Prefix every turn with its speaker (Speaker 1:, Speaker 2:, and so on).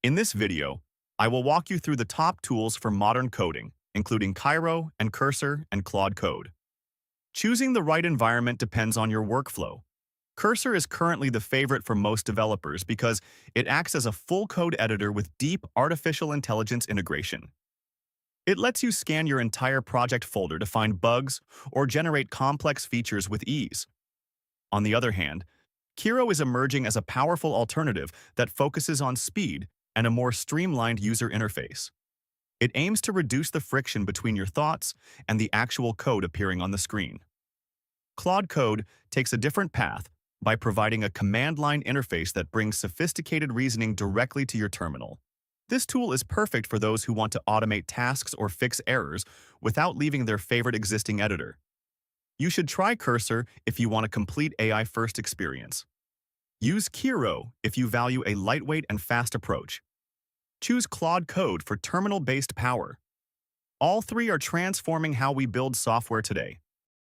Speaker 1: In this video, I will walk you through the top tools for modern coding, including Kiro and Cursor and Claude Code. Choosing the right environment depends on your workflow. Cursor is currently the favorite for most developers because it acts as a full code editor with deep artificial intelligence integration. It lets you scan your entire project folder to find bugs or generate complex features with ease. On the other hand, Kiro is emerging as a powerful alternative that focuses on speed and a more streamlined user interface. It aims to reduce the friction between your thoughts and the actual code appearing on the screen. Claude Code takes a different path by providing a command-line interface that brings sophisticated reasoning directly to your terminal. This tool is perfect for those who want to automate tasks or fix errors without leaving their favorite existing editor. You should try Cursor if you want a complete AI-first experience. Use Kiro if you value a lightweight and fast approach. Choose Claude Code for terminal-based power. All three are transforming how we build software today.